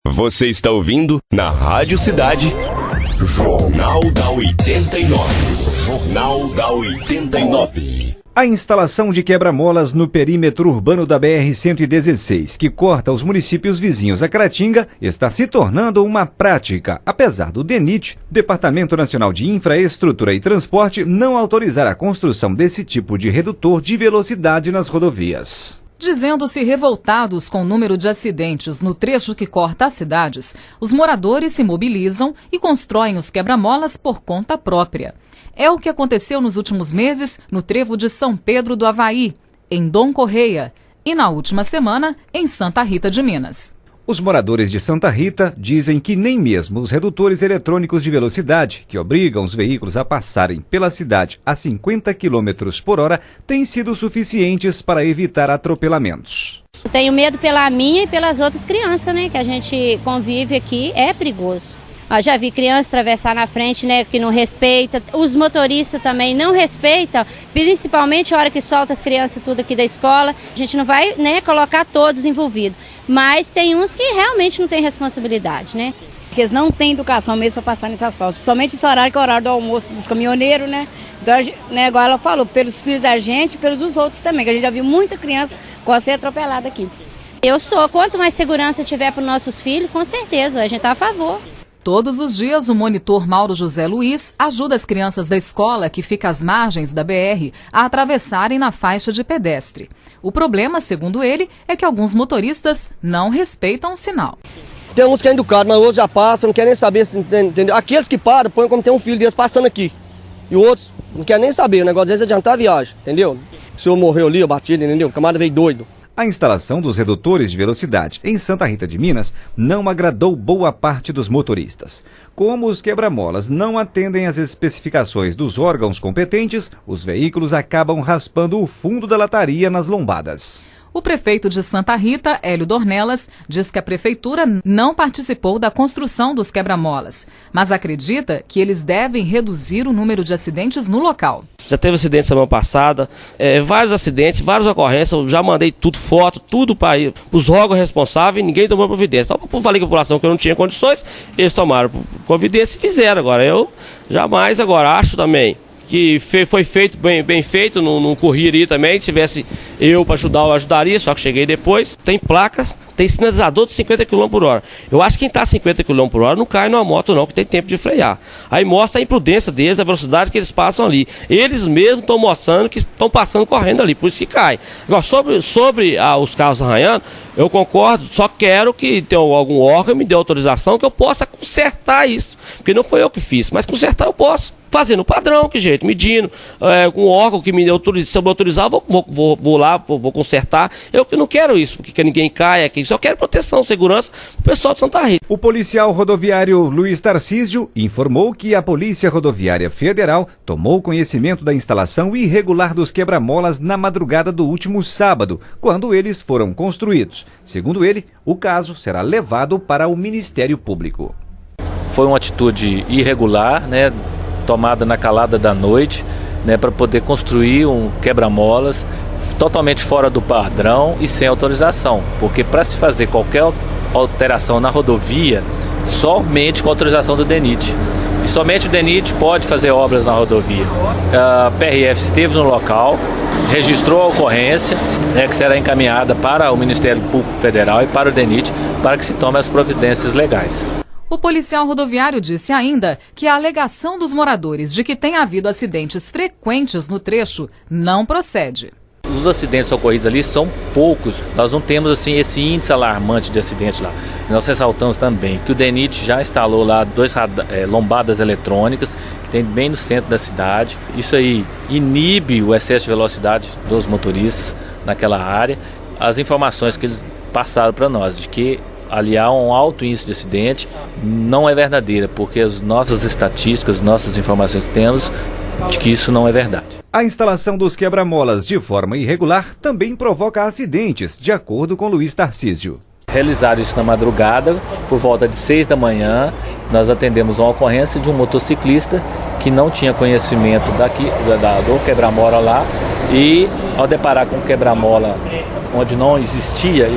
Você está ouvindo na Rádio Cidade Jornal da 89. Jornal da 89. A instalação de quebra-molas no perímetro urbano da BR-116, que corta os municípios vizinhos a Caratinga, está se tornando uma prática, apesar do DENIT, Departamento Nacional de Infraestrutura e Transporte, não autorizar a construção desse tipo de redutor de velocidade nas rodovias. Dizendo-se revoltados com o número de acidentes no trecho que corta as cidades, os moradores se mobilizam e constroem os quebra-molas por conta própria. É o que aconteceu nos últimos meses no trevo de São Pedro do Avaí, em Dom Correia, e na última semana em Santa Rita de Minas. Os moradores de Santa Rita dizem que nem mesmo os redutores eletrônicos de velocidade, que obrigam os veículos a passarem pela cidade a 50 km por hora, têm sido suficientes para evitar atropelamentos. Tenho medo pela minha e pelas outras crianças, né, que a gente convive aqui, é perigoso. Já vi crianças atravessar na frente, né, que não respeita. Os motoristas também não respeitam, principalmente a hora que solta as crianças tudo aqui da escola. A gente não vai, né, colocar todos envolvidos, mas tem uns que realmente não têm responsabilidade, né? Porque eles não têm educação mesmo para passar nesse asfalto. Somente esse horário que é o horário do almoço dos caminhoneiros, né? Então, né, igual ela falou, pelos filhos da gente e pelos dos outros também, que a gente já viu muita criança quase ser atropelada aqui. Eu sou, quanto mais segurança tiver para os nossos filhos, com certeza, a gente está a favor. Todos os dias, o monitor Mauro José Luiz ajuda as crianças da escola, que fica às margens da BR, a atravessarem na faixa de pedestre. O problema, segundo ele, é que alguns motoristas não respeitam o sinal. Tem uns que é educado, mas outros já passam, não querem nem saber, entendeu? Aqueles que param, põem como tem um filho deles passando aqui. E outros não querem nem saber, o negócio deles é adiantar a viagem, entendeu? O senhor morreu ali, batido, entendeu? O camarada veio doido. A instalação dos redutores de velocidade em Santa Rita de Minas não agradou boa parte dos motoristas. Como os quebra-molas não atendem às especificações dos órgãos competentes, os veículos acabam raspando o fundo da lataria nas lombadas. O prefeito de Santa Rita, Hélio Dornelas, diz que a prefeitura não participou da construção dos quebra-molas, mas acredita que eles devem reduzir o número de acidentes no local. Já teve acidente semana passada, vários acidentes, várias ocorrências, eu já mandei tudo, foto, tudo para os órgãos responsáveis e ninguém tomou providência. Então, eu falei com a população que eu não tinha condições, eles tomaram providência e fizeram. Agora, eu jamais agora acho também que foi feito bem feito, não correria também. Se tivesse eu para ajudar, eu ajudaria, só que cheguei depois. Tem placas, tem sinalizador de 50 km por hora. Eu acho que quem está a 50 km por hora não cai numa moto não, que tem tempo de frear. Aí mostra a imprudência deles, a velocidade que eles passam ali. Eles mesmos estão mostrando que estão passando correndo ali, por isso que cai. Agora, sobre os carros arranhando, eu concordo, só quero que tenha algum órgão me dê autorização que eu possa consertar isso. Porque não foi eu que fiz, mas consertar eu posso. Fazendo padrão, que jeito, medindo, com um órgão que me autoriza, se eu me autorizar, vou lá, vou consertar. Eu que não quero isso, porque ninguém caia, só quero proteção, segurança para o pessoal de Santa Rita. O policial rodoviário Luiz Tarcísio informou que a Polícia Rodoviária Federal tomou conhecimento da instalação irregular dos quebra-molas na madrugada do último sábado, quando eles foram construídos. Segundo ele, o caso será levado para o Ministério Público. Foi uma atitude irregular, né? Tomada na calada da noite, né, para poder construir um quebra-molas totalmente fora do padrão e sem autorização, porque para se fazer qualquer alteração na rodovia, somente com autorização do DENIT. E somente o DENIT pode fazer obras na rodovia. A PRF esteve no local, registrou a ocorrência, né, que será encaminhada para o Ministério Público Federal e para o DENIT para que se tome as providências legais. O policial rodoviário disse ainda que a alegação dos moradores de que tem havido acidentes frequentes no trecho não procede. Os acidentes ocorridos ali são poucos, nós não temos assim esse índice alarmante de acidentes lá. Nós ressaltamos também que o DENIT já instalou lá 2 lombadas eletrônicas, que tem bem no centro da cidade. Isso aí inibe o excesso de velocidade dos motoristas naquela área. As informações que eles passaram para nós de que ali há um alto índice de acidente, não é verdadeira, porque as nossas estatísticas, nossas informações que temos, de que isso não é verdade. A instalação dos quebra-molas de forma irregular também provoca acidentes, de acordo com Luiz Tarcísio. Realizaram isso na madrugada, por volta de 6 da manhã, nós atendemos uma ocorrência de um motociclista que não tinha conhecimento do quebra-mola lá e, ao deparar com o quebra-mola onde não existia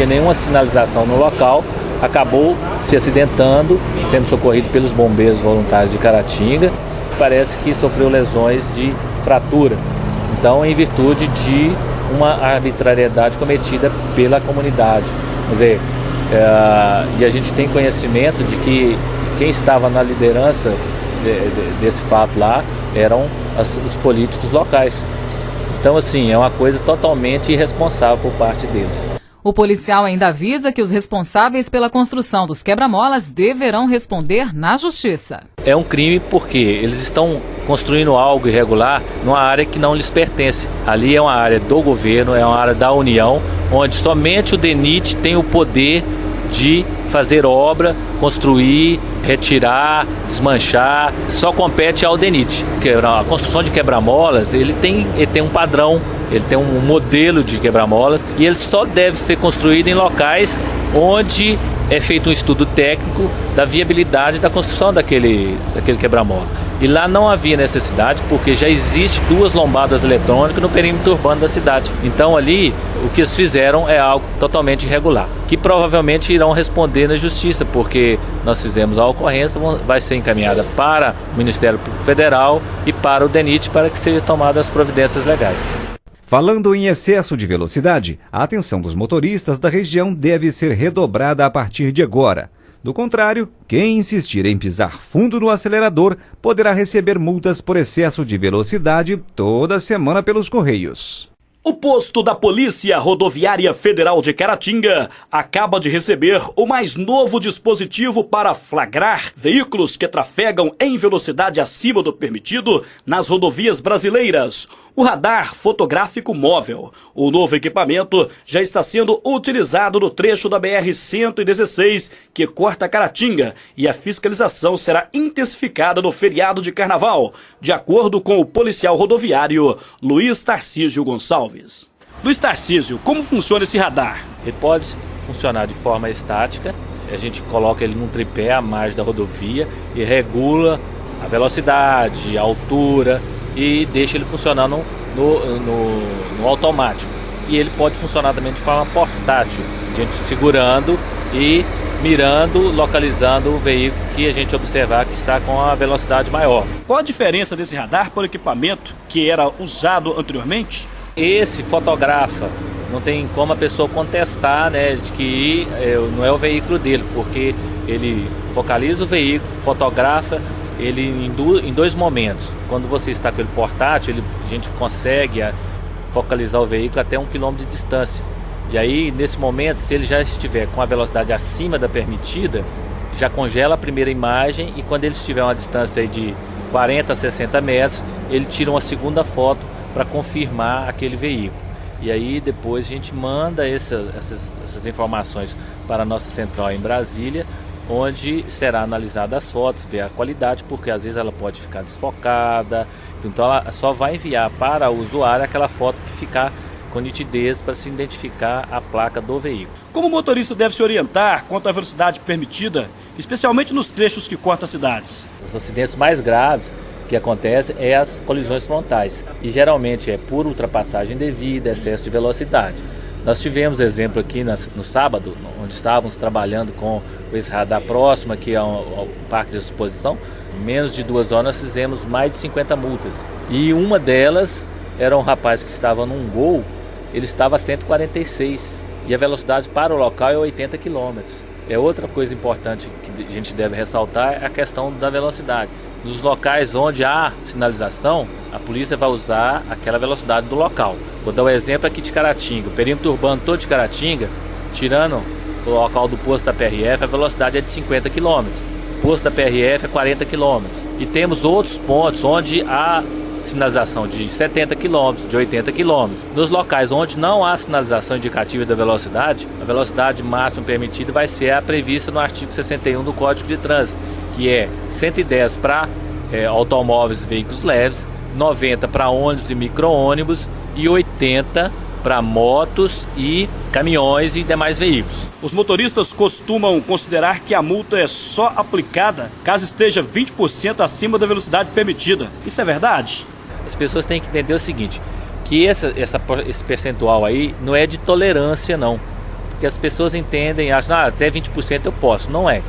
nenhuma sinalização no local, acabou se acidentando e sendo socorrido pelos bombeiros voluntários de Caratinga. Parece que sofreu lesões de fratura. Então, em virtude de uma arbitrariedade cometida pela comunidade. Quer dizer, e a gente tem conhecimento de que quem estava na liderança desse fato lá eram os políticos locais. Então, assim, é uma coisa totalmente irresponsável por parte deles. O policial ainda avisa que os responsáveis pela construção dos quebra-molas deverão responder na justiça. É um crime porque eles estão construindo algo irregular numa área que não lhes pertence. Ali é uma área do governo, é uma área da União, onde somente o DENIT tem o poder de fazer obra, construir, retirar, desmanchar. Só compete ao DENIT. A construção de quebra-molas, ele tem um padrão, ele tem um modelo de quebra-molas e ele só deve ser construído em locais onde é feito um estudo técnico da viabilidade da construção daquele quebra-mola. E lá não havia necessidade porque já existe 2 lombadas eletrônicas no perímetro urbano da cidade. Então ali o que eles fizeram é algo totalmente irregular, que provavelmente irão responder na justiça, porque nós fizemos a ocorrência, vai ser encaminhada para o Ministério Público Federal e para o DENIT para que sejam tomadas as providências legais. Falando em excesso de velocidade, a atenção dos motoristas da região deve ser redobrada a partir de agora. Do contrário, quem insistir em pisar fundo no acelerador poderá receber multas por excesso de velocidade toda semana pelos Correios. O posto da Polícia Rodoviária Federal de Caratinga acaba de receber o mais novo dispositivo para flagrar veículos que trafegam em velocidade acima do permitido nas rodovias brasileiras, o radar fotográfico móvel. O novo equipamento já está sendo utilizado no trecho da BR-116 que corta Caratinga e a fiscalização será intensificada no feriado de Carnaval, de acordo com o policial rodoviário Luiz Tarcísio Gonçalves. Luiz Tarcísio, como funciona esse radar? Ele pode funcionar de forma estática, a gente coloca ele num tripé à margem da rodovia e regula a velocidade, a altura e deixa ele funcionando no automático. E ele pode funcionar também de forma portátil, a gente segurando e mirando, localizando o veículo que a gente observar que está com a velocidade maior. Qual a diferença desse radar para o equipamento que era usado anteriormente? Esse fotografa, não tem como a pessoa contestar, né, de que não é o veículo dele, porque ele focaliza o veículo, fotografa ele em 2 momentos. Quando você está com ele portátil, a gente consegue focalizar o veículo até 1 km de distância. E aí, nesse momento, se ele já estiver com a velocidade acima da permitida, já congela a primeira imagem e quando ele estiver a uma distância aí de 40 a 60 metros, ele tira uma segunda foto para confirmar aquele veículo. E aí depois a gente manda essas informações para a nossa central em Brasília, onde será analisada as fotos, ver a qualidade, porque às vezes ela pode ficar desfocada. Então ela só vai enviar para o usuário aquela foto que ficar com nitidez para se identificar a placa do veículo. Como o motorista deve se orientar quanto à velocidade permitida, especialmente nos trechos que cortam as cidades? Os acidentes mais graves que acontece é as colisões frontais e geralmente é por ultrapassagem indevida, excesso de velocidade. Nós tivemos exemplo aqui no sábado, onde estávamos trabalhando com esse radar próximo aqui ao parque de exposição. Em menos de 2 horas nós fizemos mais de 50 multas e uma delas era um rapaz que estava num Gol, ele estava a 146 e a velocidade para o local é 80 km. É outra coisa importante que a gente deve ressaltar é a questão da velocidade. Nos locais onde há sinalização, a polícia vai usar aquela velocidade do local. Vou dar um exemplo aqui de Caratinga. O perímetro urbano todo de Caratinga, tirando o local do posto da PRF, a velocidade é de 50 km. O posto da PRF é 40 km. E temos outros pontos onde há sinalização de 70 km, de 80 km. Nos locais onde não há sinalização indicativa da velocidade, a velocidade máxima permitida vai ser a prevista no artigo 61 do Código de Trânsito, que é 110 para automóveis e veículos leves, 90 para ônibus e micro-ônibus e 80 para motos e caminhões e demais veículos. Os motoristas costumam considerar que a multa é só aplicada caso esteja 20% acima da velocidade permitida. Isso é verdade? As pessoas têm que entender o seguinte, que esse percentual aí não é de tolerância não. Porque as pessoas entendem, acham, até 20% eu posso. Não é.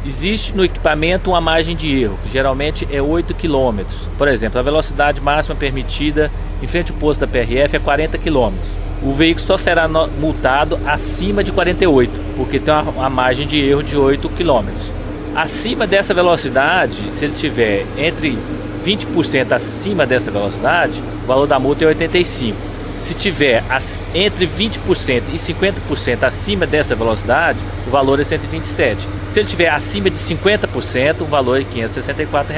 Existe no equipamento uma margem de erro, que geralmente é 8 km. Por exemplo, a velocidade máxima permitida em frente ao posto da PRF é 40 km. O veículo só será multado acima de 48, porque tem uma margem de erro de 8 km. Acima dessa velocidade, se ele tiver entre 20% acima dessa velocidade, o valor da multa é 85. Se tiver entre 20% e 50% acima dessa velocidade, o valor é 127. Se ele tiver acima de 50%, o valor é R$ 564.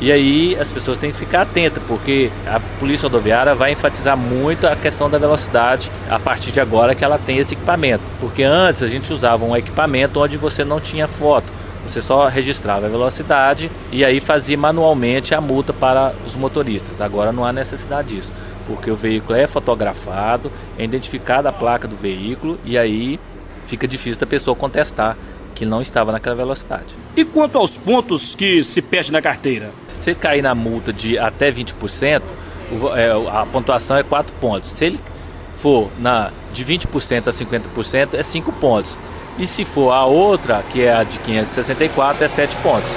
E aí as pessoas têm que ficar atentas, porque a Polícia Rodoviária vai enfatizar muito a questão da velocidade a partir de agora que ela tem esse equipamento. Porque antes a gente usava um equipamento onde você não tinha foto. Você só registrava a velocidade e aí fazia manualmente a multa para os motoristas. Agora não há necessidade disso, porque o veículo é fotografado, é identificada a placa do veículo e aí fica difícil da pessoa contestar que não estava naquela velocidade. E quanto aos pontos que se perde na carteira? Se você cair na multa de até 20%, a pontuação é 4 pontos. Se ele for de 20% a 50%, é 5 pontos. E se for a outra, que é a de 564, é 7 pontos.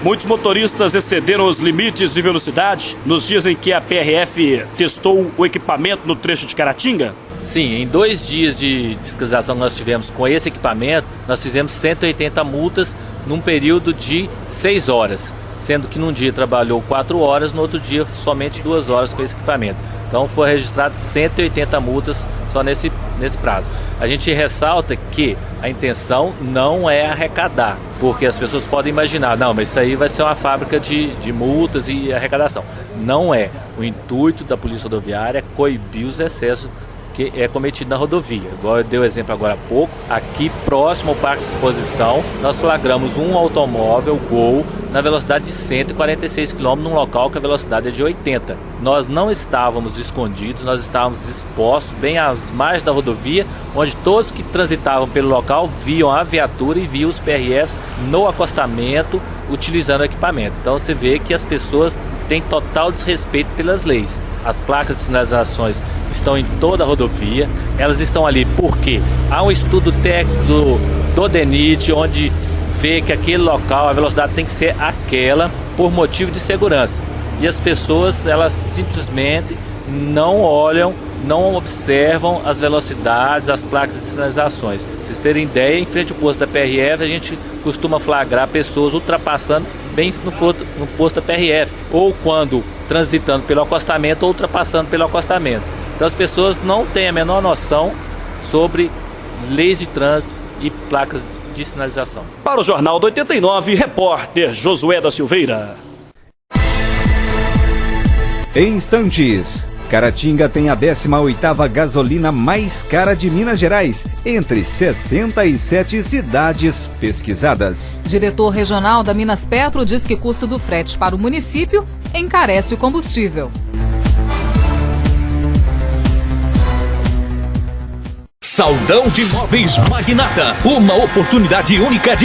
Muitos motoristas excederam os limites de velocidade nos dias em que a PRF testou o equipamento no trecho de Caratinga? Sim, em 2 dias de fiscalização que nós tivemos com esse equipamento, nós fizemos 180 multas num período de 6 horas. Sendo que num dia trabalhou 4 horas, no outro dia somente 2 horas com esse equipamento. Então foi registrado 180 multas só nesse prazo. A gente ressalta que a intenção não é arrecadar, porque as pessoas podem imaginar, não, mas isso aí vai ser uma fábrica de multas e arrecadação. Não é. O intuito da Polícia Rodoviária é coibir os excessos que é cometido na rodovia. Igual eu dei o exemplo agora há pouco, aqui próximo ao Parque de Exposição, nós flagramos um automóvel Gol na velocidade de 146 km num local que a velocidade é de 80. Nós não estávamos escondidos, nós estávamos expostos bem às margens da rodovia, onde todos que transitavam pelo local viam a viatura e viam os PRFs no acostamento utilizando o equipamento. Então você vê que as pessoas têm total desrespeito pelas leis. As placas de sinalizações estão em toda a rodovia, elas estão ali porque há um estudo técnico do DENIT, onde vê que aquele local, a velocidade tem que ser aquela por motivo de segurança. E as pessoas, elas simplesmente não olham, não observam as velocidades, as placas de sinalizações. Pra vocês terem ideia, em frente ao posto da PRF, a gente costuma flagrar pessoas ultrapassando bem no posto da PRF, ou quando transitando pelo acostamento ou ultrapassando pelo acostamento. Então as pessoas não têm a menor noção sobre leis de trânsito e placas de sinalização. Para o Jornal do 89, repórter Josué da Silveira. Em instantes, Caratinga tem a 18ª gasolina mais cara de Minas Gerais, entre 67 cidades pesquisadas. Diretor regional da Minas Petro diz que o custo do frete para o município encarece o combustível. Saldão de Móveis Magnata, uma oportunidade única de